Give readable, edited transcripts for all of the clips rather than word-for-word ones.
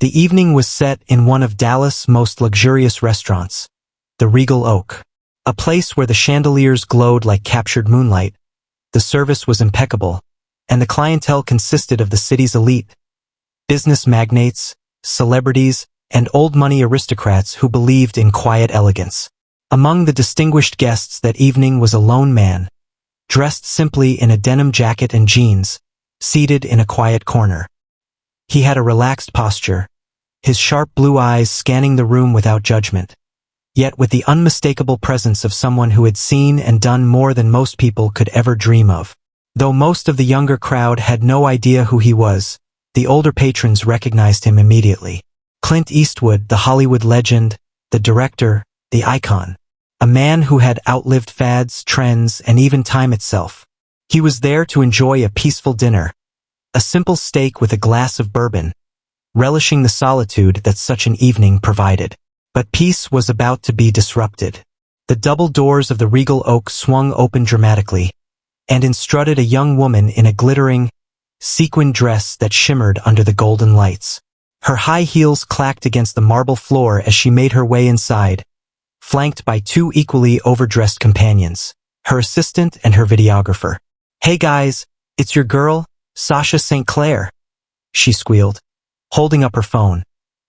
The evening was set in one of Dallas' most luxurious restaurants, the Regal Oak. A place where the chandeliers glowed like captured moonlight, the service was impeccable, and the clientele consisted of the city's elite, business magnates, celebrities, and old-money aristocrats who believed in quiet elegance. Among the distinguished guests that evening was a lone man, dressed simply in a denim jacket and jeans, seated in a quiet corner. He had a relaxed posture, his sharp blue eyes scanning the room without judgment, yet with the unmistakable presence of someone who had seen and done more than most people could ever dream of. Though most of the younger crowd had no idea who he was, the older patrons recognized him immediately. Clint Eastwood, the Hollywood legend, the director, the icon. A man who had outlived fads, trends, and even time itself. He was there to enjoy a peaceful dinner, a simple steak with a glass of bourbon, relishing the solitude that such an evening provided. But peace was about to be disrupted. The double doors of the Regal Oak swung open dramatically, and in strutted a young woman in a glittering, sequined dress that shimmered under the golden lights. Her high heels clacked against the marble floor as she made her way inside, flanked by two equally overdressed companions, her assistant and her videographer. "Hey guys, it's your girl, Sasha St. Clair," she squealed, holding up her phone,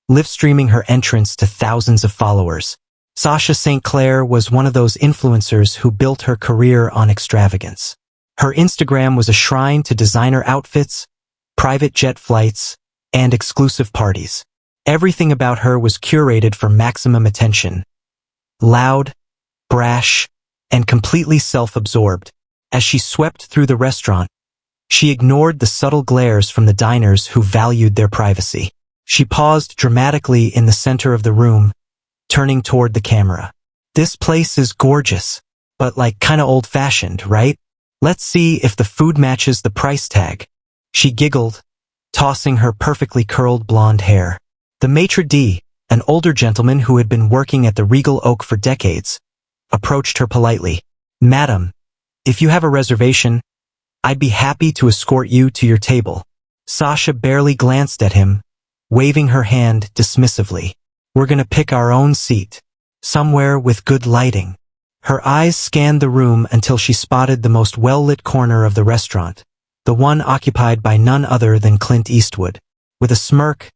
live-streaming her entrance to thousands of followers. Sasha St. Clair was one of those influencers who built her career on extravagance. Her Instagram was a shrine to designer outfits, private jet flights, and exclusive parties. Everything about her was curated for maximum attention. Loud, brash, and completely self-absorbed. As she swept through the restaurant, she ignored the subtle glares from the diners who valued their privacy. She paused dramatically in the center of the room, turning toward the camera. "This place is gorgeous, but like kinda old-fashioned, right? Let's see if the food matches the price tag." She giggled, tossing her perfectly curled blonde hair. The maitre d', an older gentleman who had been working at the Regal Oak for decades, approached her politely. "Madam, if you have a reservation, I'd be happy to escort you to your table." Sasha barely glanced at him, waving her hand dismissively. "We're gonna pick our own seat, somewhere with good lighting." Her eyes scanned the room until she spotted the most well-lit corner of the restaurant, the one occupied by none other than Clint Eastwood. With a smirk,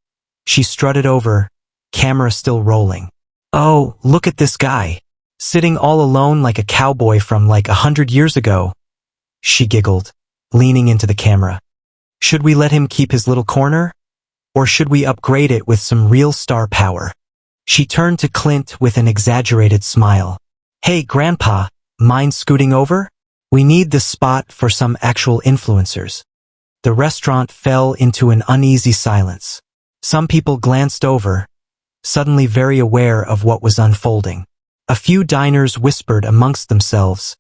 she strutted over, camera still rolling. "Oh, look at this guy, sitting all alone like a cowboy from like 100 years ago," she giggled, leaning into the camera. "Should we let him keep his little corner? Or should we upgrade it with some real star power?" She turned to Clint with an exaggerated smile. "Hey, Grandpa, mind scooting over? We need this spot for some actual influencers." The restaurant fell into an uneasy silence. Some people glanced over, suddenly very aware of what was unfolding. A few diners whispered amongst themselves,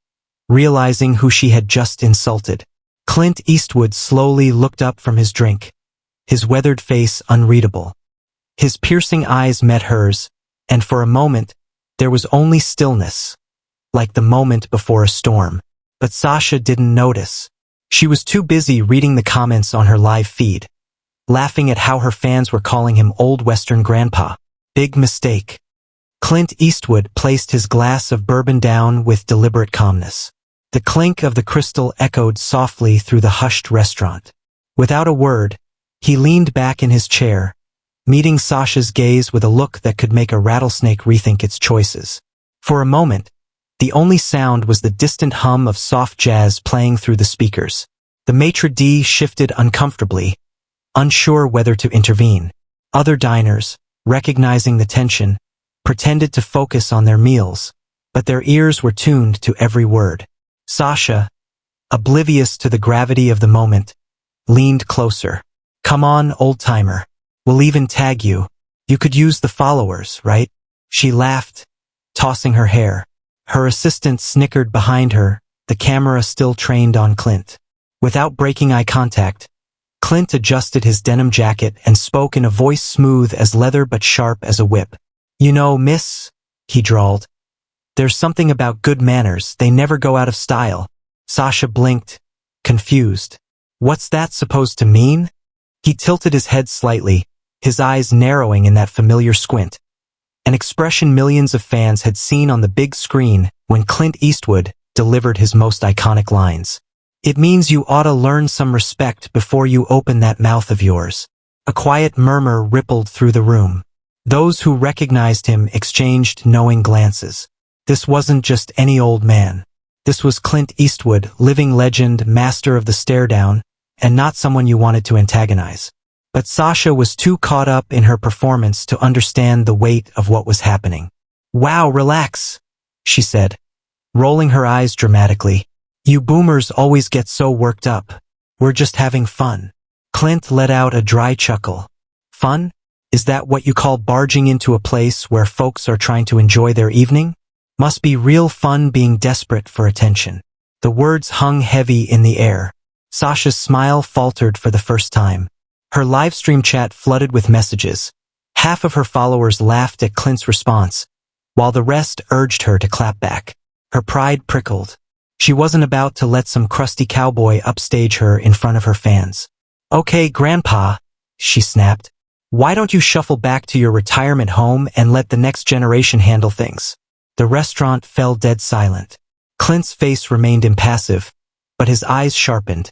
realizing who she had just insulted. Clint Eastwood slowly looked up from his drink, his weathered face unreadable. His piercing eyes met hers, and for a moment, there was only stillness, like the moment before a storm. But Sasha didn't notice. She was too busy reading the comments on her live feed, laughing at how her fans were calling him Old Western Grandpa. Big mistake. Clint Eastwood placed his glass of bourbon down with deliberate calmness. The clink of the crystal echoed softly through the hushed restaurant. Without a word, he leaned back in his chair, meeting Sasha's gaze with a look that could make a rattlesnake rethink its choices. For a moment, the only sound was the distant hum of soft jazz playing through the speakers. The maitre d' shifted uncomfortably, unsure whether to intervene. Other diners, recognizing the tension, pretended to focus on their meals, but their ears were tuned to every word. Sasha, oblivious to the gravity of the moment, leaned closer. "Come on, old-timer. We'll even tag you. You could use the followers, right?" She laughed, tossing her hair. Her assistant snickered behind her, the camera still trained on Clint. Without breaking eye contact, Clint adjusted his denim jacket and spoke in a voice smooth as leather but sharp as a whip. "You know, miss," he drawled, "there's something about good manners, they never go out of style." Sasha blinked, confused. "What's that supposed to mean?" He tilted his head slightly, his eyes narrowing in that familiar squint. An expression millions of fans had seen on the big screen when Clint Eastwood delivered his most iconic lines. "It means you ought to learn some respect before you open that mouth of yours." A quiet murmur rippled through the room. Those who recognized him exchanged knowing glances. This wasn't just any old man. This was Clint Eastwood, living legend, master of the stare-down, and not someone you wanted to antagonize. But Sasha was too caught up in her performance to understand the weight of what was happening. "Wow, relax," she said, rolling her eyes dramatically. "You boomers always get so worked up. We're just having fun." Clint let out a dry chuckle. "Fun? Is that what you call barging into a place where folks are trying to enjoy their evening? Must be real fun being desperate for attention." The words hung heavy in the air. Sasha's smile faltered for the first time. Her livestream chat flooded with messages. Half of her followers laughed at Clint's response, while the rest urged her to clap back. Her pride prickled. She wasn't about to let some crusty cowboy upstage her in front of her fans. "Okay, Grandpa," she snapped. "Why don't you shuffle back to your retirement home and let the next generation handle things?" The restaurant fell dead silent. Clint's face remained impassive, but his eyes sharpened.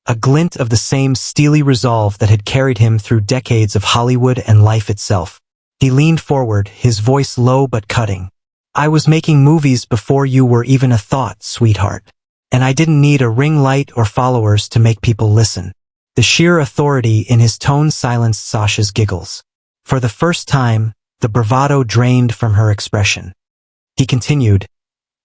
A glint of the same steely resolve that had carried him through decades of Hollywood and life itself. He leaned forward, his voice low but cutting. "I was making movies before you were even a thought, sweetheart. And I didn't need a ring light or followers to make people listen." The sheer authority in his tone silenced Sasha's giggles. For the first time, the bravado drained from her expression. He continued,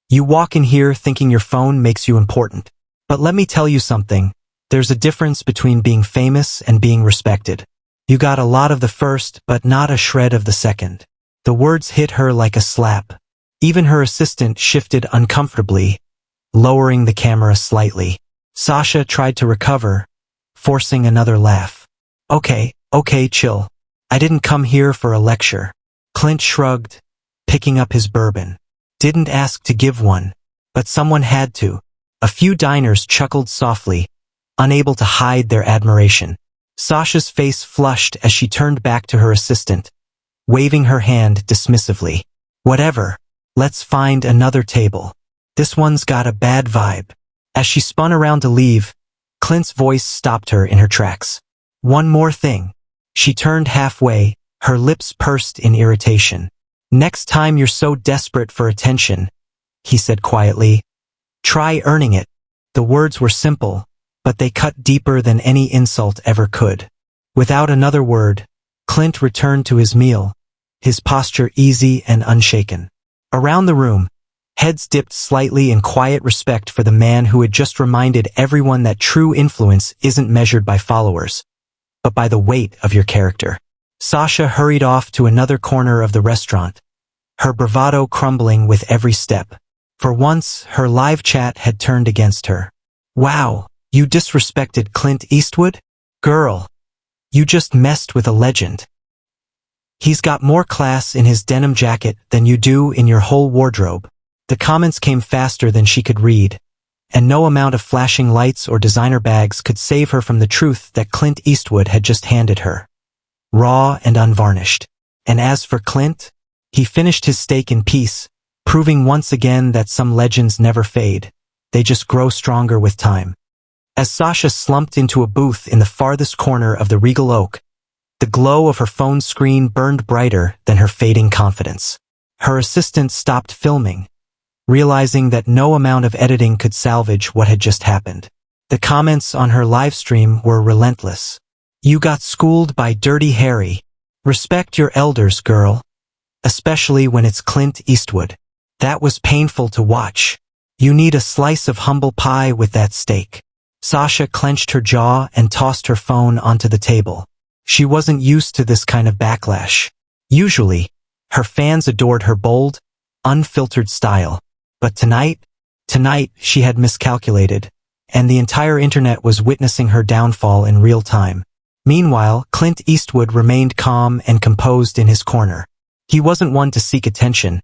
"You walk in here thinking your phone makes you important. But let me tell you something. There's a difference between being famous and being respected. You got a lot of the first, but not a shred of the second." The words hit her like a slap. Even her assistant shifted uncomfortably, lowering the camera slightly. Sasha tried to recover, forcing another laugh. Okay, chill. I didn't come here for a lecture." Clint shrugged, picking up his bourbon. "Didn't ask to give one, but someone had to." A few diners chuckled softly, unable to hide their admiration. Sasha's face flushed as she turned back to her assistant, waving her hand dismissively. "Whatever. Let's find another table. This one's got a bad vibe." As she spun around to leave, Clint's voice stopped her in her tracks. "One more thing." She turned halfway, her lips pursed in irritation. "Next time you're so desperate for attention," he said quietly, "try earning it." The words were simple, but they cut deeper than any insult ever could. Without another word, Clint returned to his meal, his posture easy and unshaken. Around the room, heads dipped slightly in quiet respect for the man who had just reminded everyone that true influence isn't measured by followers, but by the weight of your character. Sasha hurried off to another corner of the restaurant, her bravado crumbling with every step. For once, her live chat had turned against her. "Wow, you disrespected Clint Eastwood? Girl, you just messed with a legend. He's got more class in his denim jacket than you do in your whole wardrobe." The comments came faster than she could read, and no amount of flashing lights or designer bags could save her from the truth that Clint Eastwood had just handed her. Raw and unvarnished. And as for Clint, he finished his steak in peace, proving once again that some legends never fade. They just grow stronger with time. As Sasha slumped into a booth in the farthest corner of the Regal Oak, the glow of her phone screen burned brighter than her fading confidence. Her assistant stopped filming, realizing that no amount of editing could salvage what had just happened. The comments on her live stream were relentless. "You got schooled by Dirty Harry. Respect your elders, girl. Especially when it's Clint Eastwood. That was painful to watch. You need a slice of humble pie with that steak." Sasha clenched her jaw and tossed her phone onto the table. She wasn't used to this kind of backlash. Usually, her fans adored her bold, unfiltered style. But tonight she had miscalculated, and the entire internet was witnessing her downfall in real time. Meanwhile, Clint Eastwood remained calm and composed in his corner. He wasn't one to seek attention,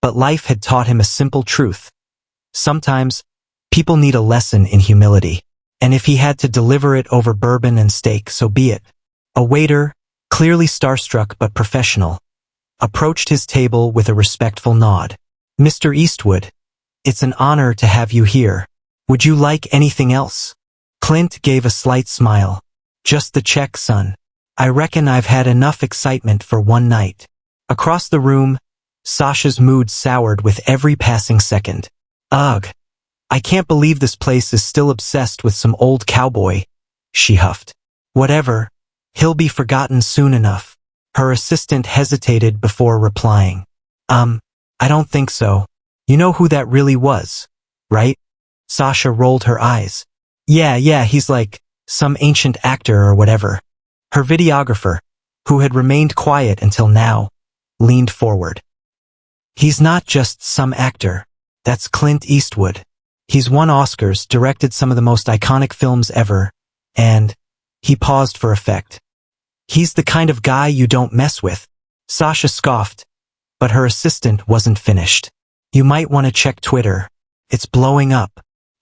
but life had taught him a simple truth. Sometimes, people need a lesson in humility, and if he had to deliver it over bourbon and steak, so be it. A waiter, clearly starstruck but professional, approached his table with a respectful nod. "Mr. Eastwood, it's an honor to have you here. Would you like anything else?" Clint gave a slight smile. "Just the check, son. I reckon I've had enough excitement for one night." Across the room, Sasha's mood soured with every passing second. "Ugh, I can't believe this place is still obsessed with some old cowboy," she huffed. "Whatever, he'll be forgotten soon enough." Her assistant hesitated before replying. I don't think so. You know who that really was, right?" Sasha rolled her eyes. Yeah, he's like some ancient actor or whatever." Her videographer, who had remained quiet until now, leaned forward. "He's not just some actor. That's Clint Eastwood. He's won Oscars, directed some of the most iconic films ever, and..." He paused for effect. "He's the kind of guy you don't mess with." Sasha scoffed, but her assistant wasn't finished. "You might want to check Twitter. It's blowing up."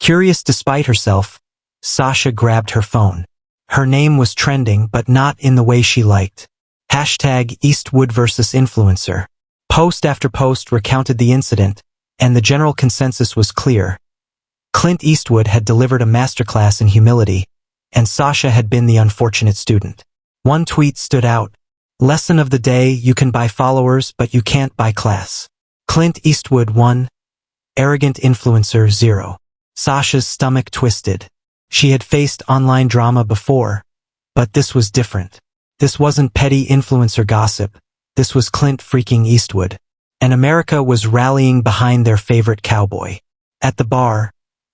Curious despite herself, Sasha grabbed her phone. Her name was trending, but not in the way she liked. #Eastwood versus influencer. Post after post recounted the incident, and the general consensus was clear. Clint Eastwood had delivered a masterclass in humility, and Sasha had been the unfortunate student. One tweet stood out. "Lesson of the day, you can buy followers, but you can't buy class. Clint Eastwood 1, arrogant influencer 0. Sasha's stomach twisted. She had faced online drama before, but this was different. This wasn't petty influencer gossip. This was Clint freaking Eastwood. And America was rallying behind their favorite cowboy. At the bar,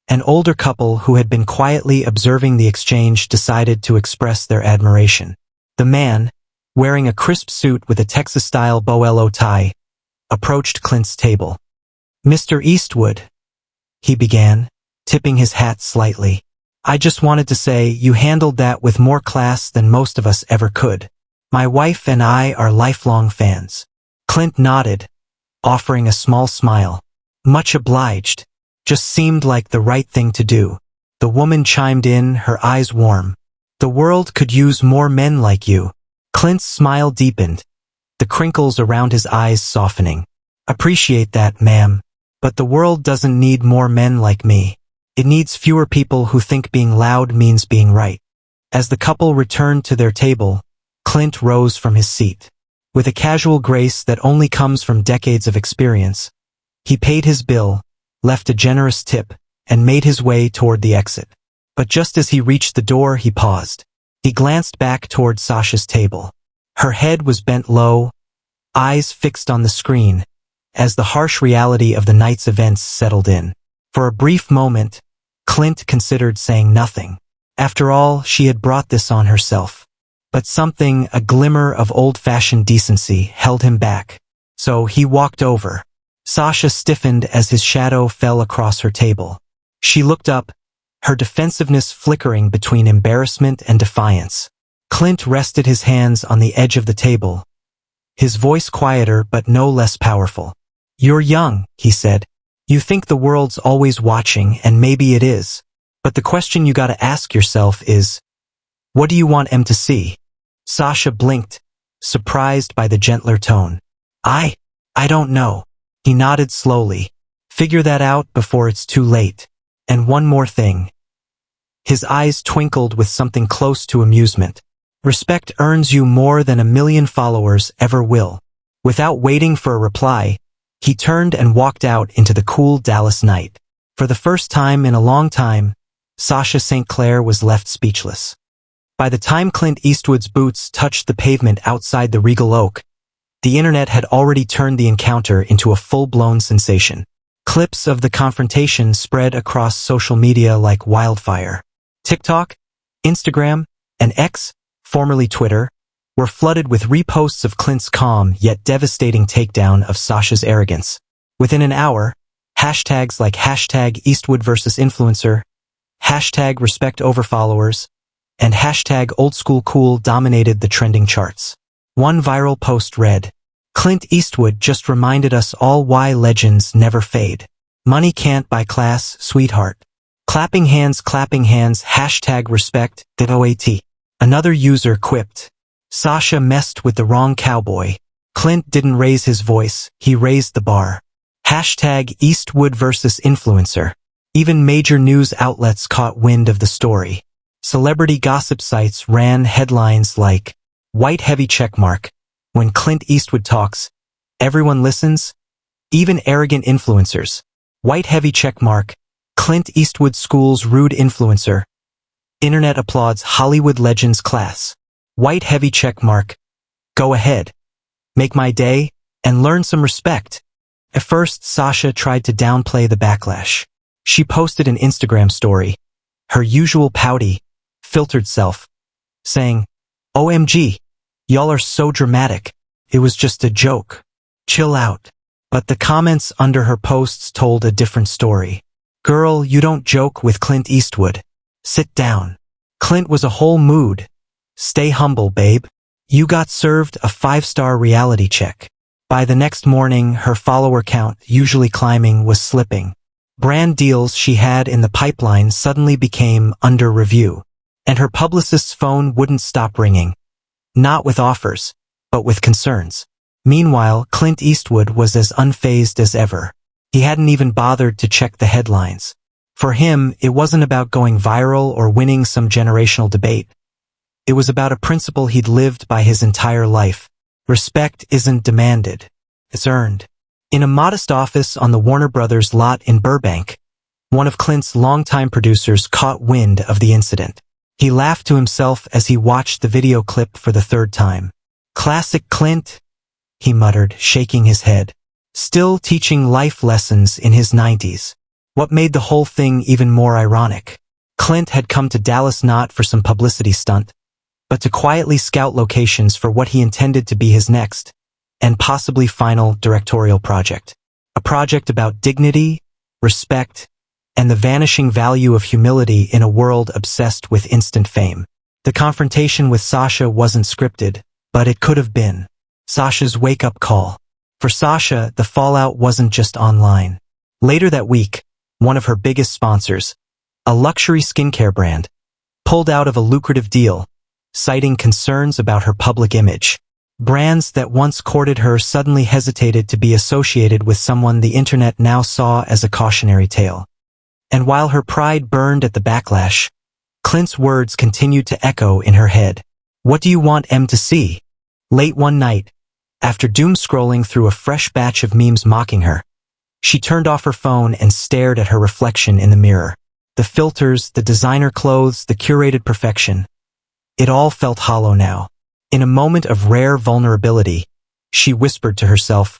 an older couple who had been quietly observing the exchange decided to express their admiration. The man, wearing a crisp suit with a Texas-style bow tie, approached Clint's table. "Mr. Eastwood," he began, tipping his hat slightly. "I just wanted to say you handled that with more class than most of us ever could. My wife and I are lifelong fans." Clint nodded, offering a small smile. "Much obliged. Just seemed like the right thing to do." The woman chimed in, her eyes warm. "The world could use more men like you." Clint's smile deepened, the crinkles around his eyes softening. "Appreciate that, ma'am. But the world doesn't need more men like me. It needs fewer people who think being loud means being right." As the couple returned to their table, Clint rose from his seat. With a casual grace that only comes from decades of experience, he paid his bill, left a generous tip, and made his way toward the exit. But just as he reached the door, he paused. He glanced back toward Sasha's table. Her head was bent low, eyes fixed on the screen, as the harsh reality of the night's events settled in. For a brief moment, Clint considered saying nothing. After all, she had brought this on herself. But something, a glimmer of old-fashioned decency, held him back. So he walked over. Sasha stiffened as his shadow fell across her table. She looked up, her defensiveness flickering between embarrassment and defiance. Clint rested his hands on the edge of the table, his voice quieter but no less powerful. "You're young," he said. "You think the world's always watching, and maybe it is. But the question you gotta ask yourself is, what do you want em to see?" Sasha blinked, surprised by the gentler tone. I don't know." He nodded slowly. "Figure that out before it's too late. And one more thing." His eyes twinkled with something close to amusement. "Respect earns you more than 1,000,000 followers ever will." Without waiting for a reply, he turned and walked out into the cool Dallas night. For the first time in a long time, Sasha St. Clair was left speechless. By the time Clint Eastwood's boots touched the pavement outside the Regal Oak, the internet had already turned the encounter into a full-blown sensation. Clips of the confrontation spread across social media like wildfire. TikTok, Instagram, and X, formerly Twitter, were flooded with reposts of Clint's calm yet devastating takedown of Sasha's arrogance. Within an hour, hashtags like #Eastwood versus influencer, #respect over followers, and #oldschoolcool dominated the trending charts. One viral post read, "Clint Eastwood just reminded us all why legends never fade. Money can't buy class, sweetheart. Clapping hands, #respect, DOAT. Another user quipped, Sasha messed with the wrong cowboy. Clint didn't raise his voice, he raised the bar. Hashtag Eastwood versus influencer. Even major news outlets caught wind of the story. Celebrity gossip sites ran headlines like, "White heavy checkmark. When Clint Eastwood talks, everyone listens, even arrogant influencers. White heavy checkmark. Clint Eastwood schools rude influencer. Internet applauds Hollywood legends class. White heavy checkmark. Go ahead. Make my day, and learn some respect." At first, Sasha tried to downplay the backlash. She posted an Instagram story, her usual pouty, filtered self, saying, "OMG, y'all are so dramatic. It was just a joke. Chill out." But the comments under her posts told a different story. "Girl, you don't joke with Clint Eastwood. Sit down. Clint was a whole mood. Stay humble, babe. You got served a 5-star reality check." By the next morning, her follower count, usually climbing, was slipping. Brand deals she had in the pipeline suddenly became under review, and her publicist's phone wouldn't stop ringing. Not with offers, but with concerns. Meanwhile, Clint Eastwood was as unfazed as ever. He hadn't even bothered to check the headlines. For him, it wasn't about going viral or winning some generational debate. It was about a principle he'd lived by his entire life. Respect isn't demanded, it's earned. In a modest office on the Warner Brothers lot in Burbank, one of Clint's longtime producers caught wind of the incident. He laughed to himself as he watched the video clip for the third time. "Classic Clint," he muttered, shaking his head. Still teaching life lessons in his 90s. What made the whole thing even more ironic? Clint had come to Dallas not for some publicity stunt, but to quietly scout locations for what he intended to be his next, and possibly final directorial project. A project about dignity, respect, and the vanishing value of humility in a world obsessed with instant fame. The confrontation with Sasha wasn't scripted, but it could have been. Sasha's wake-up call. For Sasha, the fallout wasn't just online. Later that week, one of her biggest sponsors, a luxury skincare brand, pulled out of a lucrative deal, citing concerns about her public image. Brands that once courted her suddenly hesitated to be associated with someone the internet now saw as a cautionary tale. And while her pride burned at the backlash, Clint's words continued to echo in her head. "What do you want M to see?" Late one night, after doom-scrolling through a fresh batch of memes mocking her, she turned off her phone and stared at her reflection in the mirror. The filters, the designer clothes, the curated perfection. It all felt hollow now. In a moment of rare vulnerability, she whispered to herself,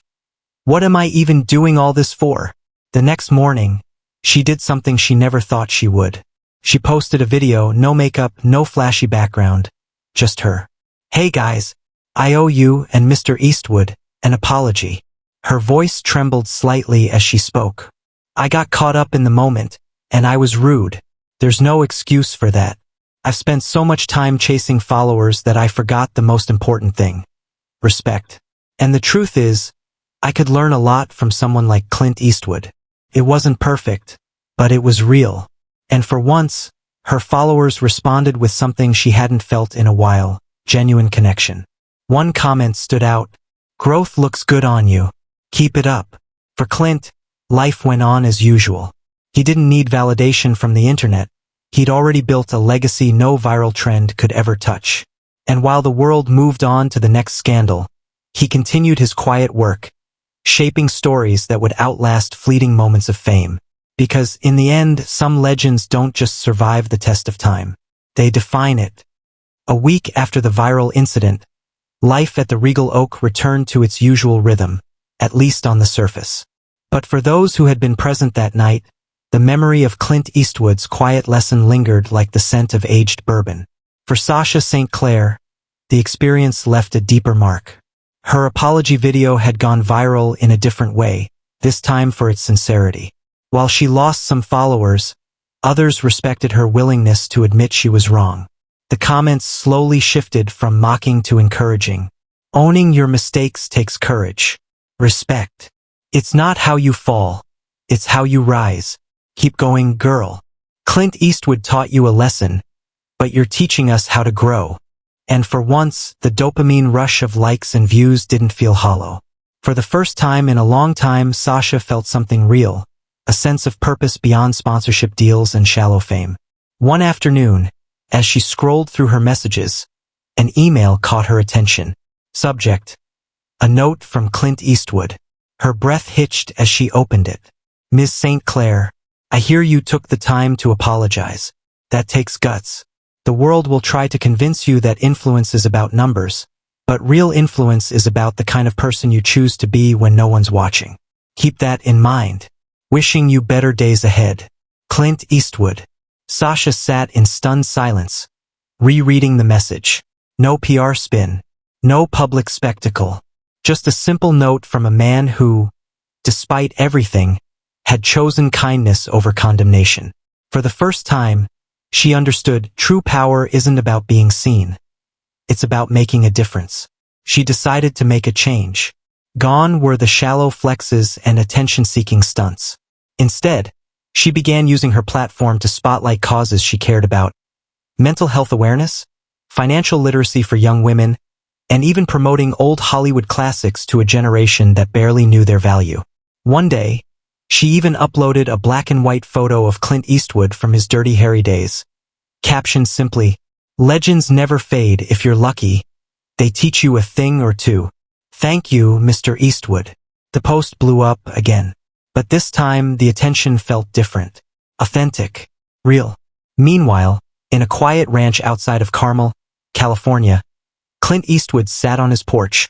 "What am I even doing all this for?" The next morning, she did something she never thought she would. She posted a video, no makeup, no flashy background, just her. "Hey guys, I owe you and Mr. Eastwood an apology." Her voice trembled slightly as she spoke. "I got caught up in the moment, and I was rude. There's no excuse for that. I've spent so much time chasing followers that I forgot the most important thing. Respect. And the truth is, I could learn a lot from someone like Clint Eastwood. It wasn't perfect, but it was real." And for once, her followers responded with something she hadn't felt in a while, genuine connection. One comment stood out, "Growth looks good on you. Keep it up." For Clint, life went on as usual. He didn't need validation from the internet. He'd already built a legacy no viral trend could ever touch. And while the world moved on to the next scandal, he continued his quiet work, shaping stories that would outlast fleeting moments of fame. Because in the end, some legends don't just survive the test of time. They define it. A week after the viral incident, life at the Regal Oak returned to its usual rhythm, at least on the surface. But for those who had been present that night, the memory of Clint Eastwood's quiet lesson lingered like the scent of aged bourbon. For Sasha St. Clair, the experience left a deeper mark. Her apology video had gone viral in a different way, this time for its sincerity. While she lost some followers, others respected her willingness to admit she was wrong. The comments slowly shifted from mocking to encouraging. "Owning your mistakes takes courage. Respect. It's not how you fall, it's how you rise. Keep going, girl. Clint Eastwood taught you a lesson, but you're teaching us how to grow." And for once, the dopamine rush of likes and views didn't feel hollow. For the first time in a long time, Sasha felt something real, a sense of purpose beyond sponsorship deals and shallow fame. One afternoon, as she scrolled through her messages, an email caught her attention. Subject: a note from Clint Eastwood. Her breath hitched as she opened it. Ms. St. Clair, I hear you took the time to apologize. That takes guts. The world will try to convince you that influence is about numbers, but real influence is about the kind of person you choose to be when no one's watching. Keep that in mind. Wishing you better days ahead. Clint Eastwood. Sasha sat in stunned silence, rereading the message. No PR spin. No public spectacle. Just a simple note from a man who, despite everything, had chosen kindness over condemnation. For the first time, she understood true power isn't about being seen. It's about making a difference. She decided to make a change. Gone were the shallow flexes and attention-seeking stunts. Instead, she began using her platform to spotlight causes she cared about: mental health awareness, financial literacy for young women, and even promoting old Hollywood classics to a generation that barely knew their value. One day, she even uploaded a black and white photo of Clint Eastwood from his Dirty Harry days. Captioned simply, "Legends never fade if you're lucky. They teach you a thing or two. Thank you, Mr. Eastwood." The post blew up again. But this time, the attention felt different. Authentic. Real. Meanwhile, in a quiet ranch outside of Carmel, California, Clint Eastwood sat on his porch,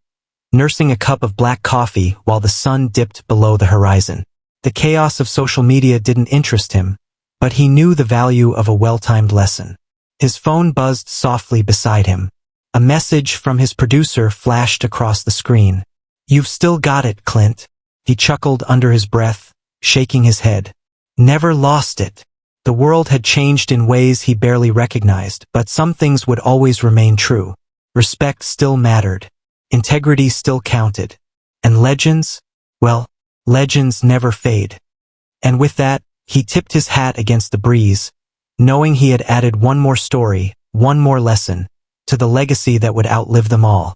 nursing a cup of black coffee while the sun dipped below the horizon. The chaos of social media didn't interest him, but he knew the value of a well-timed lesson. His phone buzzed softly beside him. A message from his producer flashed across the screen. "You've still got it, Clint." He chuckled under his breath, shaking his head. Never lost it. The world had changed in ways he barely recognized, but some things would always remain true. Respect still mattered. Integrity still counted. And legends? Well, legends never fade. And with that, he tipped his hat against the breeze, knowing he had added one more story, one more lesson, to the legacy that would outlive them all.